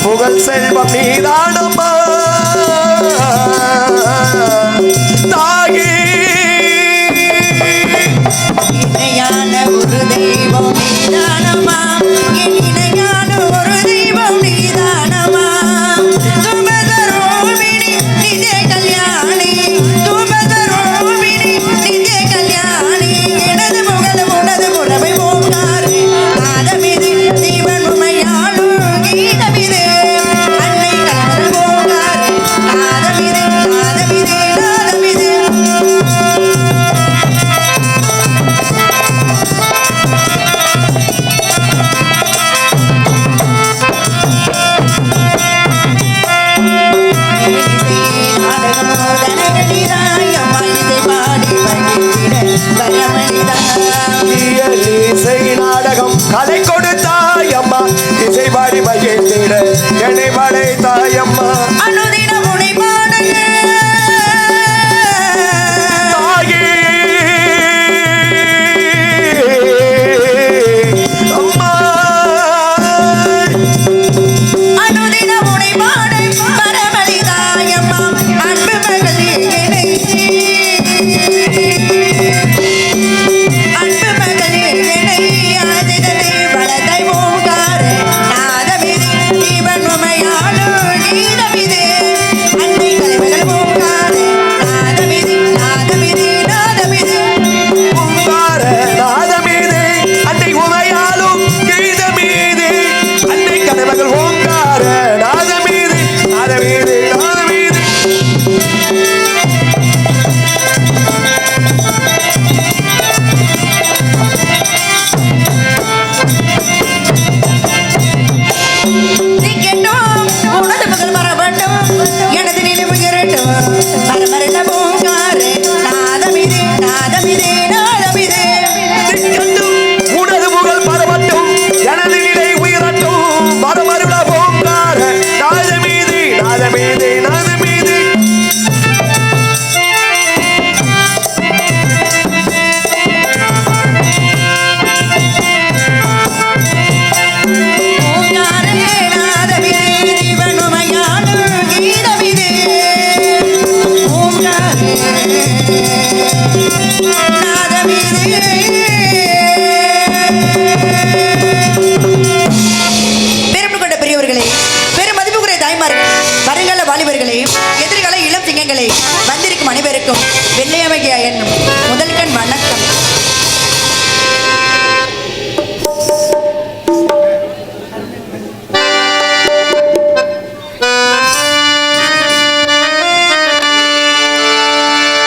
புகழ் செல்வம் நீதானம்மா தாகி இணையான ஒரு தெய்வம் நீதானம்மா இணையான ஒரு தெய்வம் நீதானம்மா துபதரோபிணி நிஜ கல்யாணி துபதரோபிணி நிஜ கல்யாணி எனது புகழ் உனது புறவை போகாரு நாதமிது ஜீவன் உமையாளும் கீதமிது கலை கொடுத்தாய் அம்மா இசை பாடி மகிழ்ந்திட என்னை படைத்தாய் அம்மா அனுதின முனை பாடுங்க தாயே அம்மா அனுதின முனை பாடு பரமளிதாய் அம்மா அன்பு மகளே அன்பு மகளே வந்திருக்கும் அனைவருக்கும் வெள்ளையமையா என்னும் முதல் கண் வணக்கம்.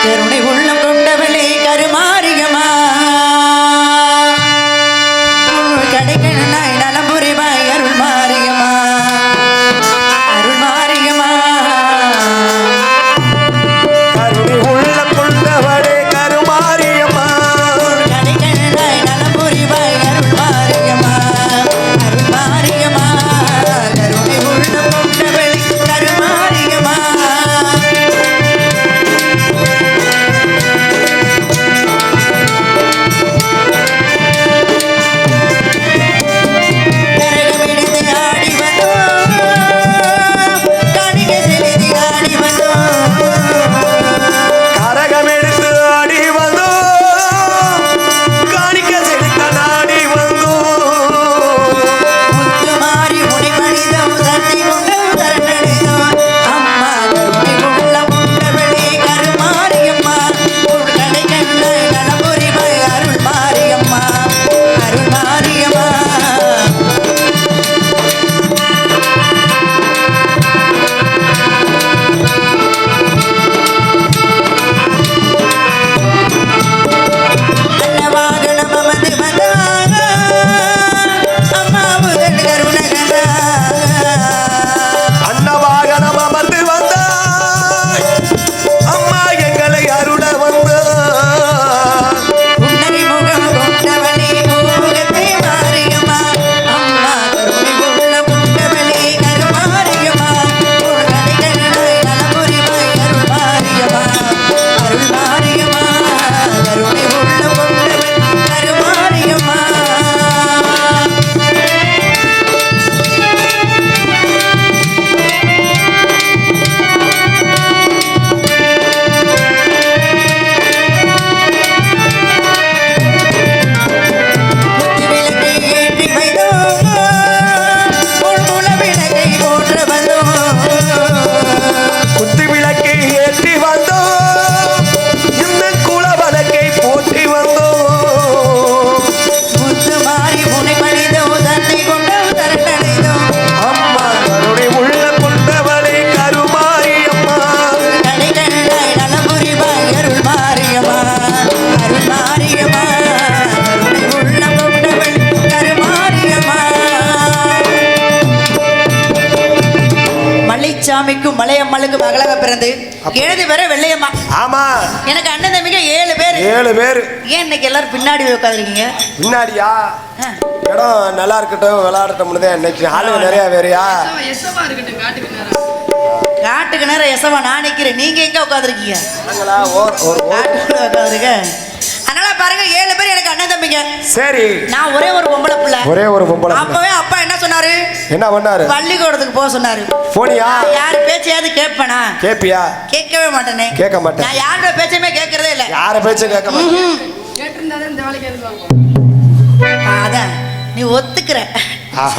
கருணை உள்ளம் கொண்டவளே கருமாரியம்மா கடைக்கண்ணாய் நலம் புரிவாய் அருள் மாரியம்மா அருள் மாரியம்மா கருணை உள்ளம் கொண்டவளே கருமா மலைச்சாமிக்கும் மலையம்மளுக்கும் மகளாக பிறந்து 7 பேரை வெள்ளையம்மா. ஆமா, எனக்கு அண்ணன் தம்பிங்க 7 பேர். 7 பேர். ஏன் இன்னைக்கு எல்லாரும் பின்னாடி உட்காந்துருக்கீங்க? பின்னாடியா? இடம் நல்லா இருக்கட்டும், விளையாடட்டும். இன்னைக்கு ஆளுங்க நிறைய வேறையா? காட்டுக்கு நேரம் எசவா நான் நிக்கிறேன். நீங்க எங்க உட்காந்துருக்கீங்க? உட்காந்துருக்க. அதனால பாருங்க 7 பேர் எனக்கு அண்ணன் தம்பிங்க. சரி. நான் ஒரே ஒரு பொம்பளை பிள்ளை. ஒரே ஒரு பொம்பளை. அப்பவே அப்பா என்ன சொன்னாரு? என்ன பண்ணாரு? பள்ளிக்கூடத்துக்கு போக சொன்னாரு. போனியா? யாரு பேச்சையாவது கேட்பேனா? கேப்பியா? கேட்கவே மாட்டேனே. கேட்க மாட்டேன். நான் யாரோட பேச்சையுமே கேட்கறதே இல்ல. யார பேச்சும் கேட்க மாட்டேன். கேட்டிருந்தாலே இந்த வேலைக்கு எழுதுவாங்க. அதான் நீ ஒத்துக்கிற.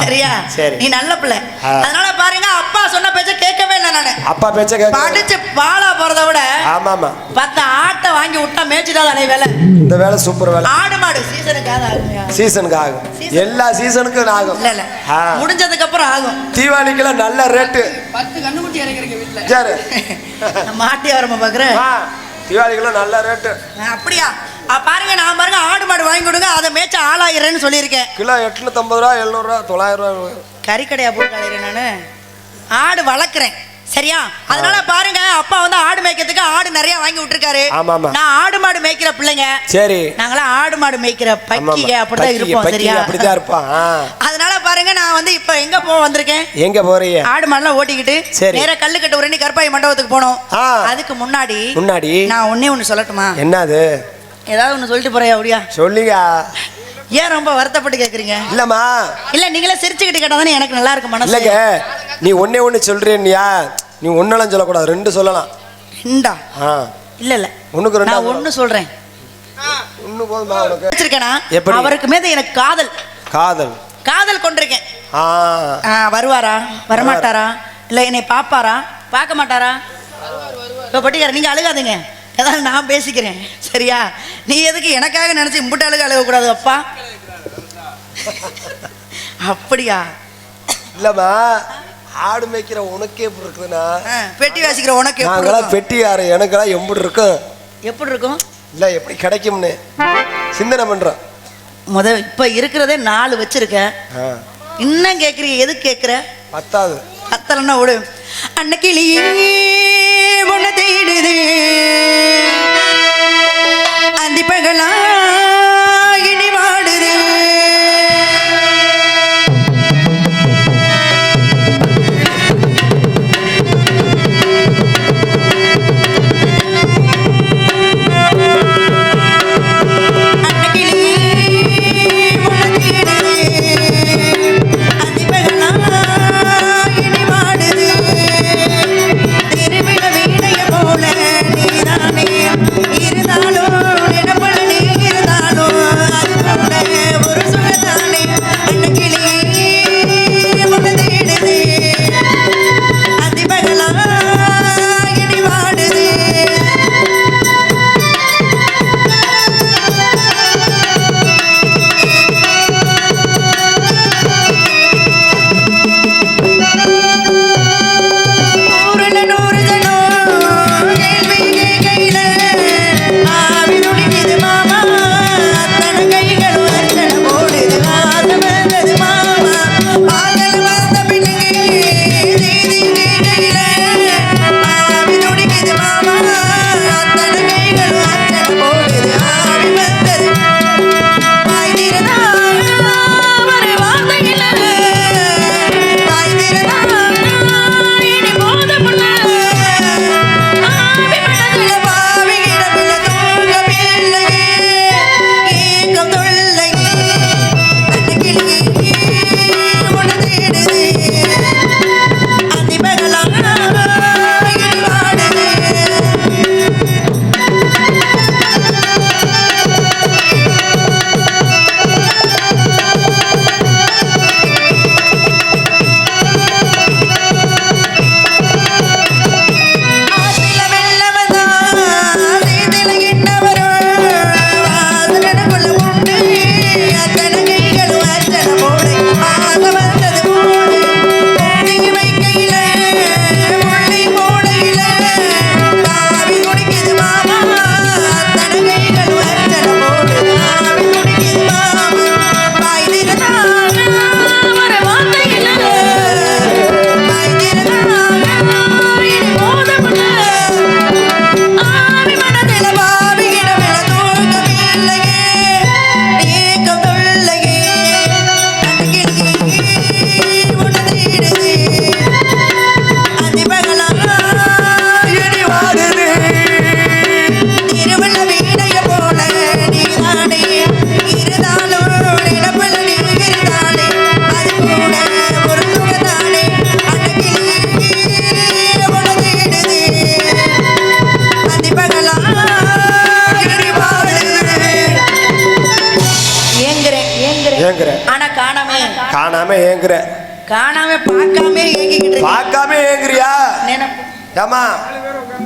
சரியா? சரி. நீ நல்ல பிள்ளை. அதனால பாருங்க அப்பா சொன்ன பேச்ச கேட்கவே இல்லை நானு. அப்பா பேச்ச கேட்க படிச்சு பாலா போறத விட ஆமாமா 10 ஆட்டை வாங்கி விட்டா மேய்ச்சிட்டா தானே வேலை. இந்த வேலை சூப்பர் வேலை. ஆடு மாடு சீசனுக்காக ஆகும். சீசனுக்கு ஆகும். எல்லா சீசனுக்கும் ஆகும். இல்ல இல்ல முடிஞ்சதுக்கு அப்புறம் ஆகும். தீபாவளிக்குலாம் நல்ல ரேட்டு. 10 கண்ணுக்குட்டி இறக்குறீங்க வீட்டுல. சரி. மாட்டி வரமா பாக்குறேன். தீபாவளிக்குலாம் நல்ல ரேட்டு. அப்படியா? பாருங்க நான் பாருங்க ஆடு மாடு வாங்கி கொடுங்க, அதை மேய்ச்ச ஆளாயிரன்னு சொல்லியிருக்கேன். கிலோ 850 ரூபா, 700 ரூபா, 900 ரூபா. கறிக்கடையா போட்டு அலையிறேன் நானு. ஆடு வளர்க்குறேன். சரியா? அதனால பாருங்க அப்பா வந்து ஆடு மேய்க்கிறதுக்கு ஆடு நிறைய வாங்கி விட்டுருக்காரு. நான் ஆடு மாடு மேய்க்கிற பிள்ளைங்க. சரி. நாங்களாம் ஆடு மாடு மேய்க்கிற பக்கிங்க அப்படிதான் இருப்போம். சரியா? அப்படிதான் இருப்பான். அதனால பாருங்க நான் வந்து இப்ப எங்க வந்திருக்கேன்? எங்க போறீங்க? ஆடு மாடுலாம் ஓட்டிக்கிட்டு நேரா கல்லுக்கட்டு உரணி கற்பாய் மண்டபத்துக்கு போனோம். அதுக்கு முன்னாடி நான் ஒண்ணு சொல்லட்டுமா? என்னது? ஏதாவது ஒண்ணு சொல்லிட்டு போறியா? அப்படியா சொல்லுங்க. ஏன் ரொம்ப வருத்தப்பட்டு கேக்குறீங்க? இல்லம்மா இல்ல நீங்களே சிரிச்சுக்கிட்டு கேட்டாதானே எனக்கு நல்லா இருக்கு மனசு. இல்லங்க நீ ஒண்ணே சொல்றேன்னியா? நீ ஒன்னெல்லாம் சொல்லக்கூடாது, 2 சொல்லலாம். 2ஆ? இல்ல இல்ல ஒண்ணுக்கு 2. நான் 1 சொல்றேன். ஒண்ணு போதுமா உனக்கு? வச்சிருக்கேனா? அவருக்கு மீது எனக்கு காதல் காதல் கொண்டிருக்கேன். வருவாரா வரமாட்டாரா? இல்ல என்னை பாப்பாரா பார்க்க மாட்டாரா? இப்ப பட்டிக்கார நீங்க அழுகாதீங்க, ஏதாவது நான் பேசிக்கிறேன். சரியா? நீ எதுக்கு எனக்காக நினைச்சு இம்புட்டு அழுகக்கூடாது அப்பா? அப்படியா? இல்லம்மா ஆடு மேய்க்கிற உனக்கே எப்படி இருக்குதுன்னா பெட்டி வாசிக்கிற உனக்கு நாங்களாம் பெட்டியாரு எனக்கெல்லாம் எப்படி இருக்கும்? எப்படி இருக்கும்? இல்ல எப்படி கிடைக்கும்னு சிந்தனை பண்றோம். இப்ப இருக்கிறதே 4 வச்சிருக்க, இன்னும் கேக்குறீங்க. எதுக்கு கேக்குற? 10வது பத்தலன்னா விடு. அன்னைக்கிளியே உன்னை தேடுது அந்திப்பகலா இனி வாடுது. வாய் திறந்தா ஏங்குற, காணாம பார்க்காம ஏங்கிக்கிட்டு பார்க்காம ஏங்குறியா? நினைப்பு ஏமா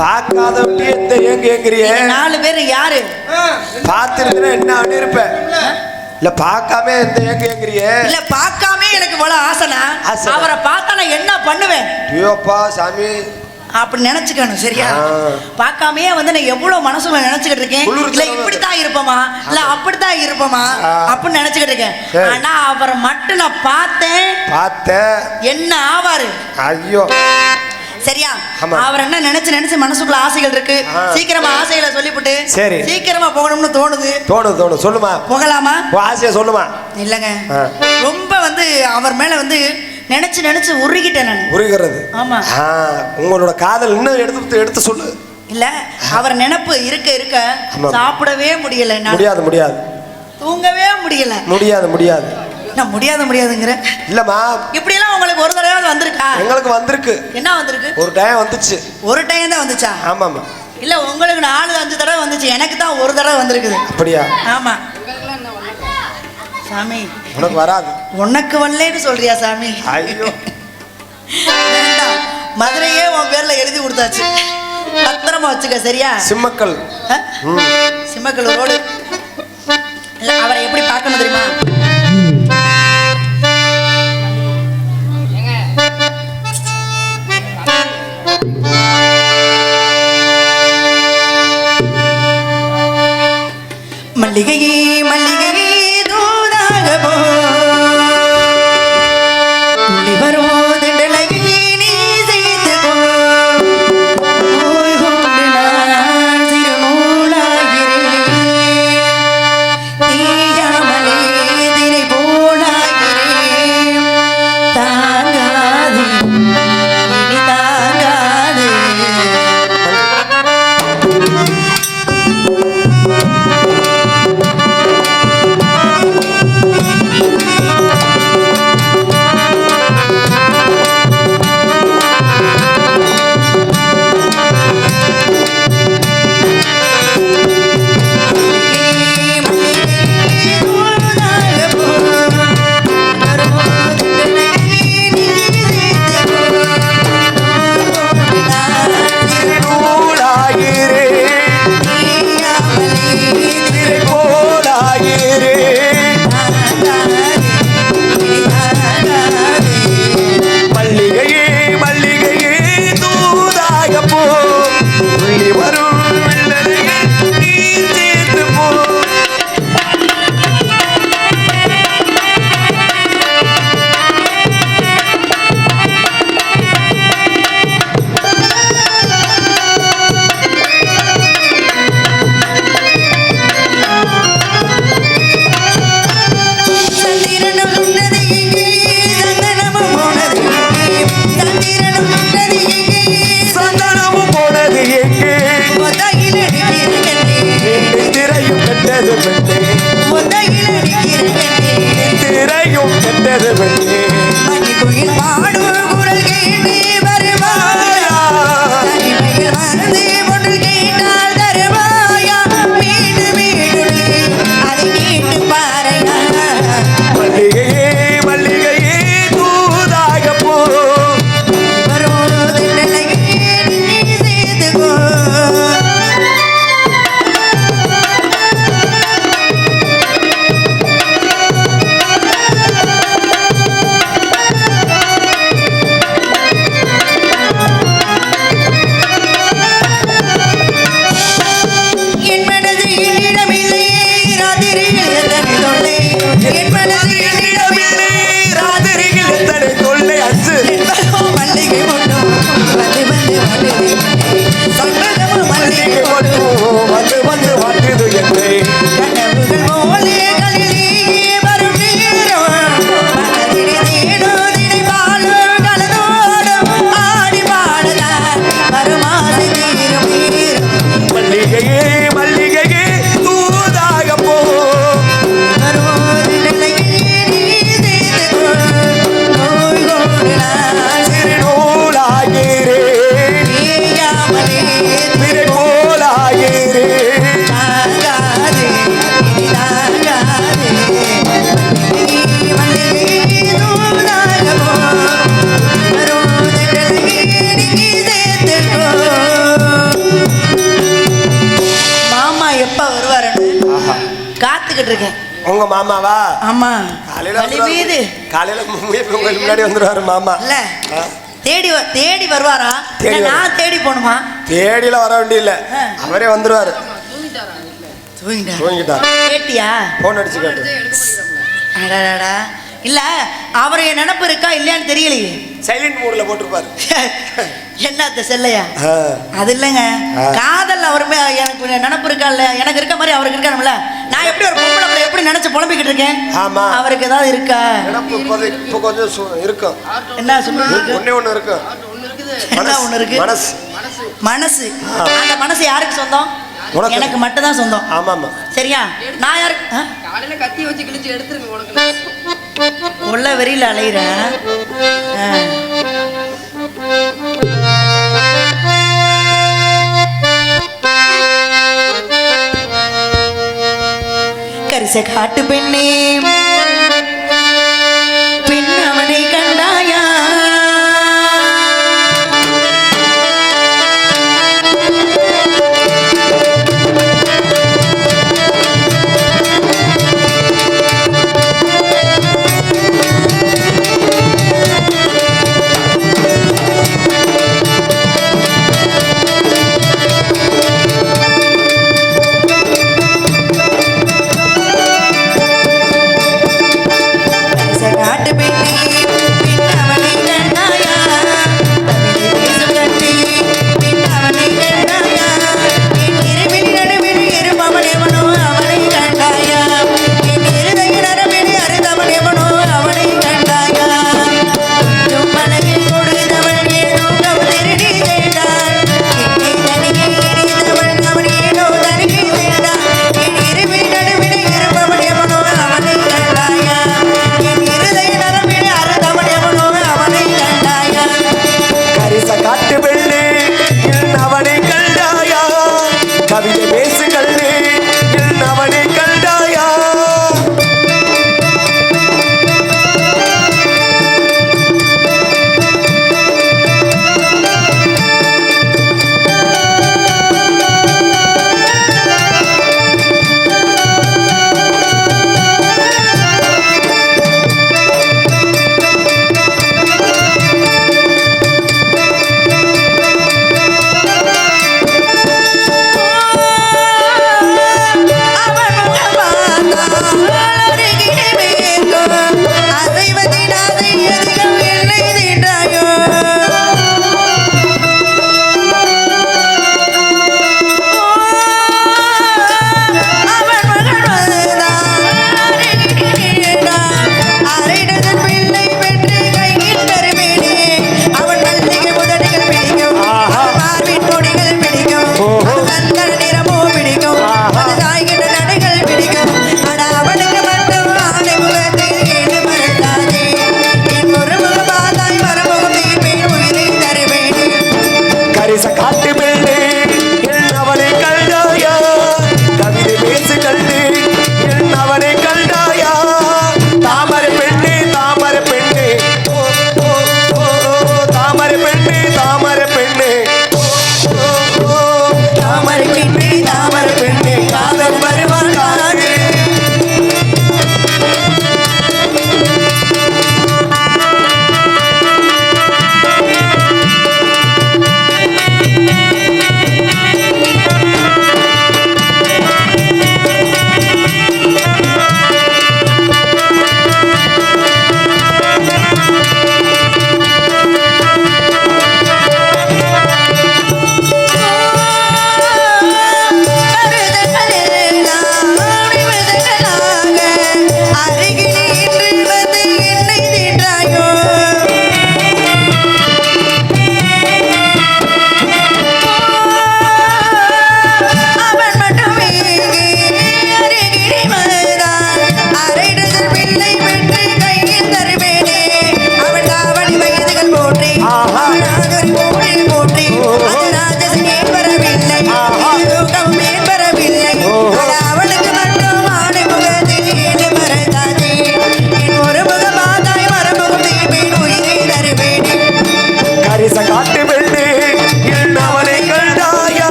பார்க்காத விட்டு எந்த ஏங்குறிய? 4 பேர் யாரு? பார்த்துருக்கிற என்ன அடி இருப்ப? இல்ல பார்க்காம எந்த ஏங்குறிய? இல்ல பார்க்காம எனக்கு போல ஆசைனா அவரை பார்த்தா நான் என்ன பண்ணுவேன்? ஐயோப்பா சாமி அப்படி நினைச்சுக்கணும் சரியா? பார்க்காமே வந்து நான் எவ்வளவு மனசுல நினைச்சுக்கிட்டு இருக்கேன். இல்ல இப்படித்தான் இருப்போமா இல்ல அப்படித்தான் இருப்போமா அப்படின்னு நினைச்சுக்கிட்டு இருக்கேன். ஆனா அவரை மட்டும் நான் பார்த்தேன் என்ன ஆவாரு? ஐயோ சரியா? அவர் என்ன நினைச்சு மனசுக்குள்ள ஆசைகள் இருக்கு. சீக்கிரமா ஆசைகளை சொல்லிவிட்டு சீக்கிரமா போகணும்னு தோணுது. சொல்லுமா, போகலாமா? ஆசையா சொல்லுமா? இல்லங்க, ரொம்ப வந்து அவர் மேல வந்து நினைச்சு உருகிட்டேன் நான். உருகிறது? ஆமா. உங்களோட காதல் இன்னும் எடுத்து சொல்லு. இல்ல அவர் நினைப்பு இருக்க சாப்பிடவே முடியல, முடியாது தூங்கவே முடியாது. நான் முடியாதுங்கிற இல்லம்மா. இப்படி எல்லாம் உங்களுக்கு ஒரு தடவை வந்திருக்கா? எங்களுக்கு வந்திருக்கு. என்ன வந்திருக்கு? ஒரு டைம் வந்துச்சு. ஒரு டைம் தான் வந்துச்சா? ஆமாமா. இல்ல உங்களுக்கு 4-5 தடவை வந்துச்சு, எனக்கு தான் ஒரு தடவை வந்திருக்குது. அப்படியா? ஆமா சாமி. உனக்கு வராது. உனக்கு வரலன்னு சொல்றியா சாமி? ஐயோ மதுரையே உன் பேர்ல எழுதி கொடுத்தாச்சு, பத்திரமா வச்சுக்க சரியா? சிம்மக்கல் ரோடு. அவரை எப்படி பார்க்கணும் தெரியுமா? மல்லிகையே மல்லிகையே தூதாக போ பார்த்துக்கிட்டு இருக்கேன். உங்க மாமாவா? ஆமா. காலையில முன்னாடி வந்துருவாரு மாமா. இல்ல தேடி வருவாரா? நான் தேடி போணுமா? தேடில வர வேண்டிய இல்ல, அவரே வந்துருவாரு. தூங்கிட்டாரு. கேட்டியா? போன் அடிச்சு கேட்டு. அடடா. இல்ல அவரு என் நினைப்பு இருக்கா இல்லையான்னு தெரியலையே. சைலண்ட் மூட்ல போட்டுருப்பாரு. என்னத்த செல்லையா? அது இல்லைங்க, காதல் அவருமே எனக்கு நினப்பு இருக்கா இல்ல, எனக்கு இருக்க மாதிரி அவருக்கு இருக்கானும்ல. நான் எப்படி ஒரு பொம்பளை பிள்ளை எப்படி நினைச்சு புலம்பிக்கிட்டு இருக்கேன். ஆமா, அவருக்கு ஏதாவது இருக்கா நினப்பு? இப்போ கொஞ்சம் இருக்கும். என்ன சொல்லுங்க? ஒண்ணு இருக்கு. என்ன ஒண்ணு இருக்கு? மனசு. மனசு. அந்த மனசு யாருக்கு சொந்தம்? எனக்கு மட்டும் தான் சொந்தம். ஆமா ஆமா. சரியா? நான் யாருக்கு காலையில கத்தி வச்சு கிழிச்சு எடுத்துருங்க. உனக்கு உள்ள வெறியில அலையிறேன். கரிச காட்டு பெண்ணே, பெண் அவனை கண்டாயா?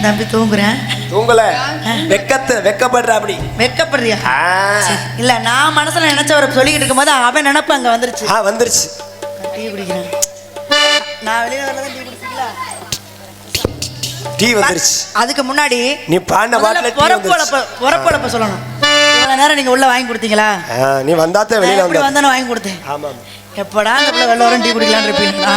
தம்பி தூங்குறேன். தூங்கல, வெக்கப்படுற அப்படி வெக்கப்படுறியா? இல்ல, நான் மனசுல நினைச்சவரை சொல்லிக்கிட்டு இருக்கும் போது அவன் நினைப்பு அங்க வந்துருச்சு. வந்துருச்சு. டீ குடிக்கிறேன். நான் வெளியில வரலாம். டீ குடிச்சீங்களா? டீ வந்துருச்சு. அதுக்கு முன்னாடி நீ பாண்ட பாட்டில பொறப்பொழப்ப சொல்லணும். இவ்வளவு நேரம் நீங்க உள்ள வாங்கி கொடுத்தீங்களா? நீ வந்தாத்தே வெளியில வந்தானே வாங்கி கொடுத்தேன். ஆமா. எப்படா அந்த பிள்ளை வெளில வரும் டீ குடிக்கலான்னு இருப்பீங்களா?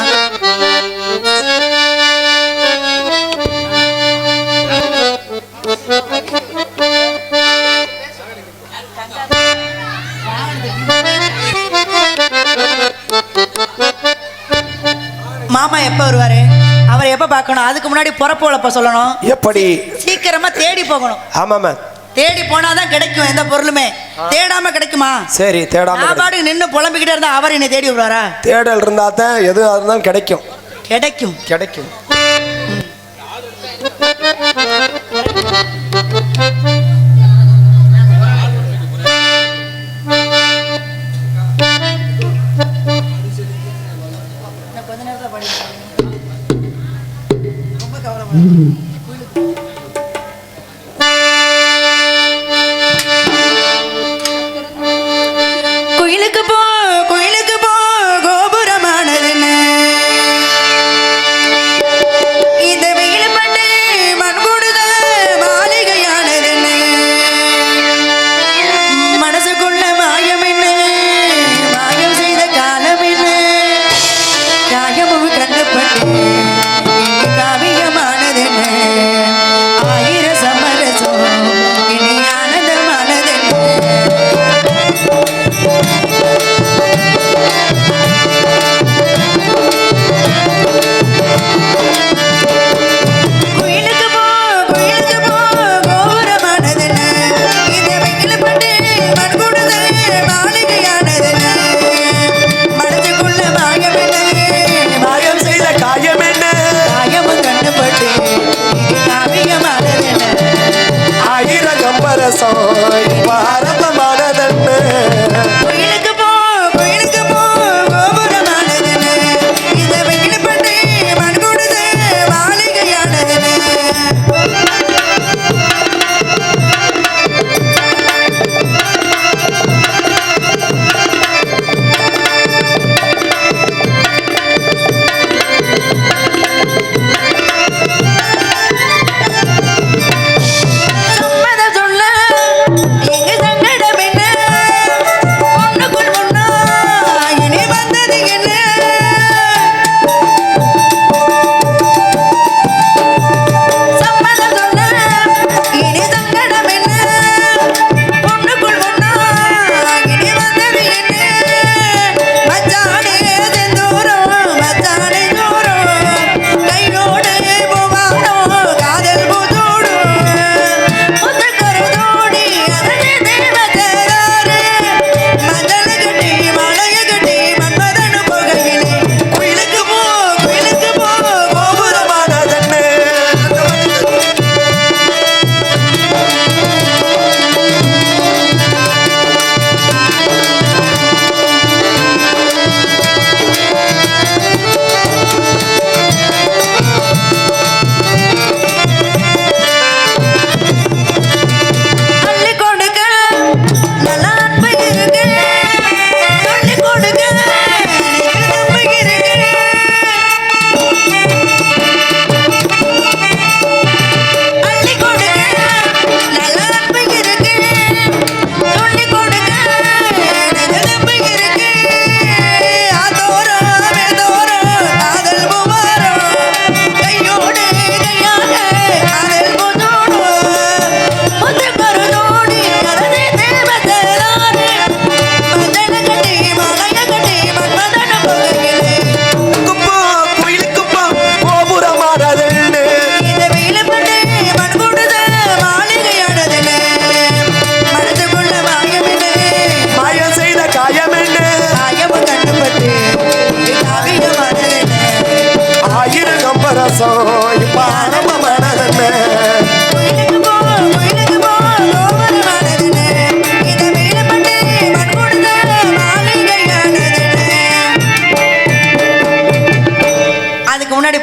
மாமா எப்ப வருவாரு? அவர் எப்ப பார்க்கணும்? அதுக்கு முன்னாடி பொறப்போலப்ப சொல்லணும். எப்படி? சீக்கிரமா தேடி போகணும். ஆமாமா. தேடி போனாதான் கிடைக்கும் எந்த பொருளுமே. தேடாம கிடைக்குமா? சரி, தேடாம. நான் பாட்டுக்கு நின்று புலம்பிக்கிட்டே இருந்தா அவர் என்னை தேடி வருவாரா? தேடல் இருந்தா தான் எது இருந்தாலும் கிடைக்கும். கிடைக்கும். கிடைக்கும். கோயிலுக்கு போ கோபுரமானதுன்னு இந்த வெயில் பட்டு மண் கொடுத மாளிகையானதுன்னு மனசுக்குள்ள மாயம் என்ன, மாயம் செய்த காலம் என்ன, காயமும் கண்ணப்பட்டு காவியமானதுன்னு ஆயிரம் சமரசம் இனி ஆனந்தமானதுன்னு.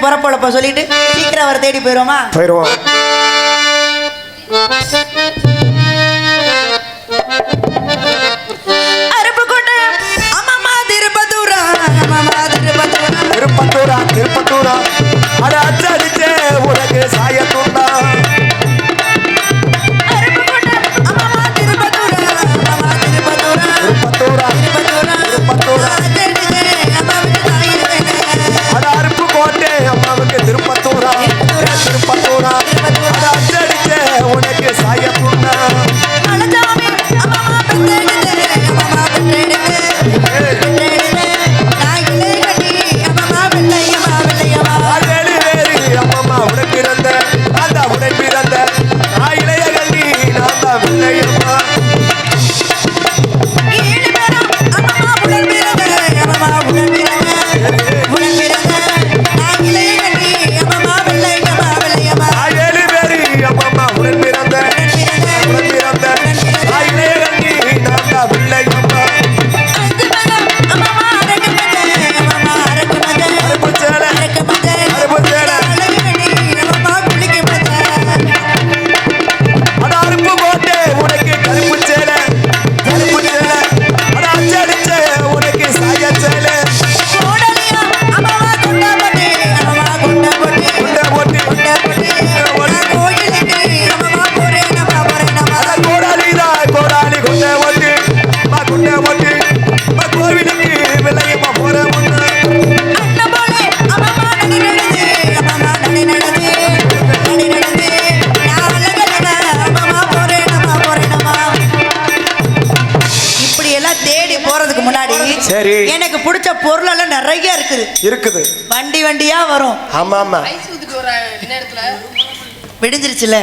பொறப்பொழப்ப சொல்லிட்டு சீக்கிரம் அவர் தேடி போயிருவோமா? போயிருவோம். சரி. எனக்கு பிடிச்ச பொருள் எல்லாம் நிறைய இருக்குது. வண்டி வண்டியா வரும். ஆமா ஆமா. ஐஸ் ஊத்திட்டு வர நேரத்துல விடிஞ்சிருச்சுல.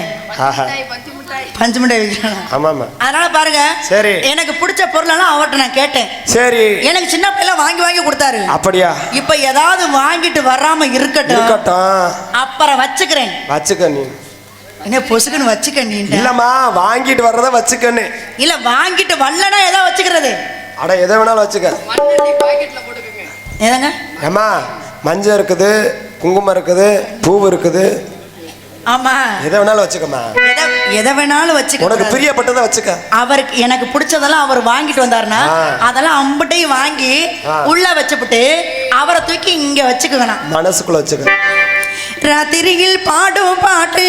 பஞ்சு மிட்டாய் விற்கிறான். ஆமா ஆமா. அதனால பாருங்க. சரி. எனக்கு பிடிச்ச பொருள் எல்லாம் அவர்கிட்ட நான் கேட்டேன். சரி. எனக்கு சின்ன பிள்ளை வாங்கி வாங்கி கொடுத்தாரு. அப்படியா? இப்ப ஏதாவது வாங்கிட்டு வராம இருக்கட்டும். அப்புறம் வச்சுக்கிறேன். வச்சுக்க நீ. என்ன பொசுக்குன்னு வச்சுக்க நீ. இல்லம்மா வாங்கிட்டு வர்றத வச்சுக்கன்னு. இல்ல வாங்கிட்டு வரலனா ஏதோ வச்சுக்கிறது. அட எதை வேணாலும் வச்சுக்க. மண்ணெண்ணெய் பாக்கெட்ல போட்டுக்கங்க. ஏங்க? ஏமா மஞ்சள் இருக்குது, குங்குமம் இருக்குது, பூ இருக்குது. ஆமா. எதை வேணாலும் வச்சுக்கமா. எதை வேணாலும் வச்சுக்க. உனக்கு பிரியப்பட்டதை வச்சுக்க. அவருக்கு எனக்கு பிடிச்சதெல்லாம் அவர் வாங்கிட்டு வந்தாருன்னா அதெல்லாம் அம்பட்டையும் வாங்கி உள்ள வச்சுப்புட்டு அவரை தூக்கி இங்க வச்சுக்கணும். மனசுக்குள்ள வச்சுக்க. ராத்திரியில் பாடும் பாட்டு